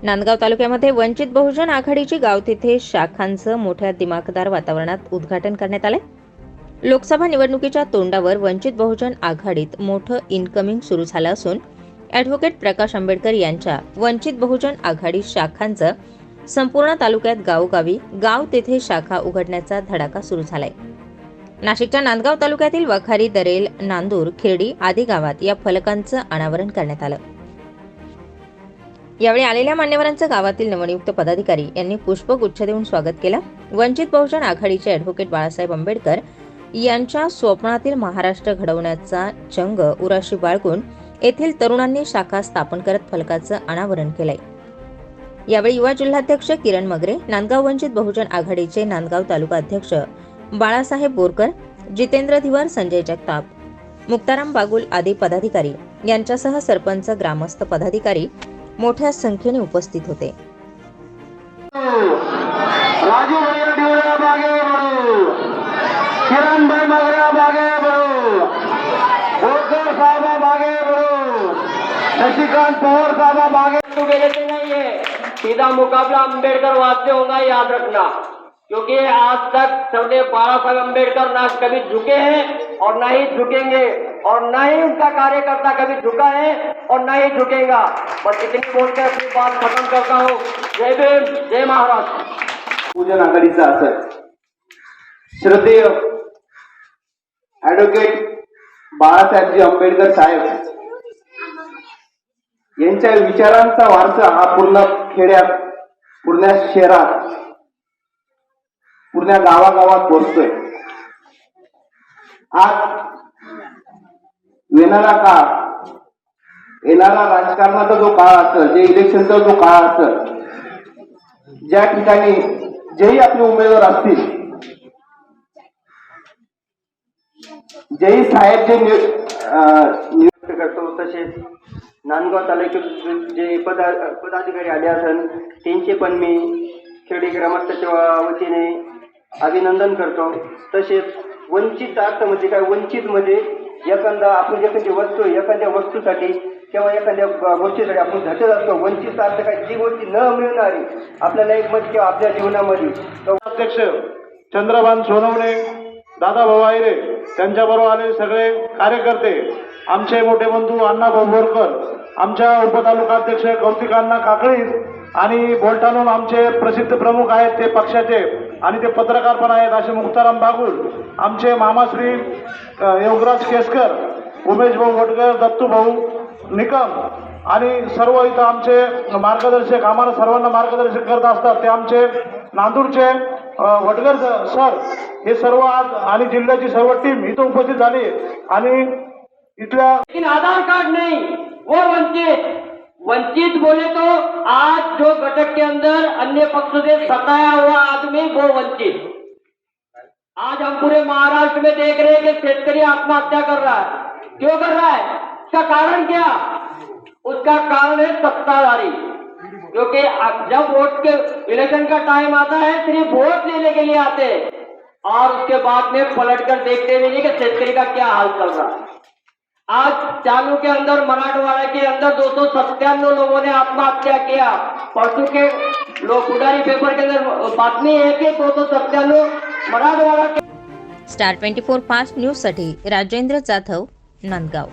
नांदगाव तालुक्यामध्ये वंचित बहुजन आघाडीची गावतिथे शाखांचं मोठ्या दिमाखदार वातावरणात उद्घाटन करण्यात आले। लोकसभा निवडणुकीच्या तोंडावर वंचित बहुजन आघाडीत मोठं इनकमिंग सुरू झालं असून ॲडव्होकेट प्रकाश आंबेडकर यांच्या वंचित बहुजन आघाडी शाखांचं संपूर्ण तालुक्यात गावोगावी गाव तेथे शाखा उघडण्याचा धडाका सुरू झालाय। नाशिकच्या नांदगाव तालुक्यातील वखारी, दरेल, नांदूर, खिरडी आदी गावात या फलकांचं अनावरण करण्यात आलं। यावेळी आलेल्या मान्यवरांचं गावातील नवनियुक्त पदाधिकारी यांनी पुष्पगुच्छ देऊन स्वागत केलं। वंचित बहुजन आघाडीचे ॲडव्होकेट बाळासाहेब आंबेडकर यांच्या स्वप्नातील महाराष्ट्र घडवण्याचा चंग उराशी बाळगून येथील तरुणांनी शाखा स्थापन करत फलकाचं अनावरण केलंय। यावेळी युवा जिल्हाध्यक्ष किरण मगरे, नांदगाव वंचित बहुजन आघाडीचे नांदगाव तालुका अध्यक्ष बाळासाहेब बोरकर, जितेंद्र धिवर, संजय जगताप, मुक्ताराम बागुल आदी पदाधिकारी यांच्यासह सरपंच, ग्रामस्थ, पदाधिकारी मोठ्या संख्येने उपस्थित होते। राजू भैया ढिवरा मागे बढ़ो, किरण भाई मगरा मागे बढ़ो, बोरकर साहब मागे बढ़ो, शशिकांत पवार साहब मागे बढ़ो। नहीं है, सीधा मुकाबला अंबेडकर वाद से होगा, याद रखना, क्योंकि आज तक सबने बाला साहब अंबेडकर ना कभी झुके हैं और ना ही झुकेंगे, और ना ही उनका कार्यकर्ता कभी झुका है और ना ही झुकेगा। बस इतनी बोलकर अपनी बात खत्म करता हूँ। जय भीम, जय महाराष्ट्र। बहुजन आघाडीचा असर श्रद्धेय ॲडव्होकेट बाळासाहेबजी आंबेडकर साहेब यांच्या विचारांचा वारसा हा पूर्ण खेड्यात, पूर्ण शहरात, पूर्ण गावागावात पोहोचतोय। आज येणारा काळ, येणारा राजकारणाचा जो काळ असेल, जे इलेक्शनचा जो काळ असेल, ज्या ठिकाणी जेही आपले उमेदवार असतील, जेही साहेब जे नियुक्त करतो, तसेच नांदगाव तालुक्यात जे पदाधिकारी आले असेल त्यांचे पण मी खेडी ग्रामस्थाच्या वतीने अभिनंदन करतो। तसेच वंचित अर्थ म्हणजे काय, वंचित म्हणजे एखादा आपण एखादी वस्तू, एखाद्या वस्तूसाठी किंवा एखाद्या गोष्टीसाठी आपण झटत असतो। वंचित अर्थ काय, जी गोष्टी न मिळणारी आपल्याला एक मत किंवा आपल्या जीवनामध्ये। अध्यक्ष चंद्रभान सोनवणे, दादाभाऊ आहिरे, त्यांच्याबरोबर आलेले सगळे कार्यकर्ते, आमचे मोठे बंधू अण्णाभाऊ बोरकर, आमच्या उपतालुकाध्यक्ष कौतिक अण्णा काकळी आणि बोलठाणून आमचे प्रसिद्ध प्रमुख आहेत ते पक्षाचे आणि ते पत्रकार पण आहेत असे मुक्ताराम बागुल, आमचे मामाश्री योगराज केसकर, उमेश भाऊ वटकर, दत्तू भाऊ निकम आणि सर्व इथं आमचे मार्गदर्शक, आम्हाला सर्वांना मार्गदर्शक करत असतात ते आमचे नांदूरचे वटकर सर, हे सर्व आज आणि जिल्ह्याची सर्व टीम इथं उपस्थित झाली। आणि इथल्या लेकिन आधार कार्ड नहीं, वो वंचित बोले तो आज जो घटक के अंदर अन्य पक्ष से सताया हुआ आदमी वो वंचित। आज हम पूरे महाराष्ट्र में देख रहे हैं कि शेतकरी आत्महत्या कर रहा है। क्यों कर रहा है? उसका कारण क्या? उसका कारण है सत्ताधारी। क्योंकि जब वोट के इलेक्शन का टाइम आता है सिर्फ वोट लेने के लिए आते हैं और उसके बाद में पलट कर देखते भी नहीं कि शेतकरी का क्या हाल चल रहा है। आज चालू के अंदर मराठवाड़ा के अंदर 297 लोगों ने आत्महत्या किया। परसों के लोग उडारी पेपर के अंदर बातमी है कि 297 मराठवाड़ा के। स्टार 24 फास्ट न्यूज साठी राजेंद्र जाधव, नांदगाव।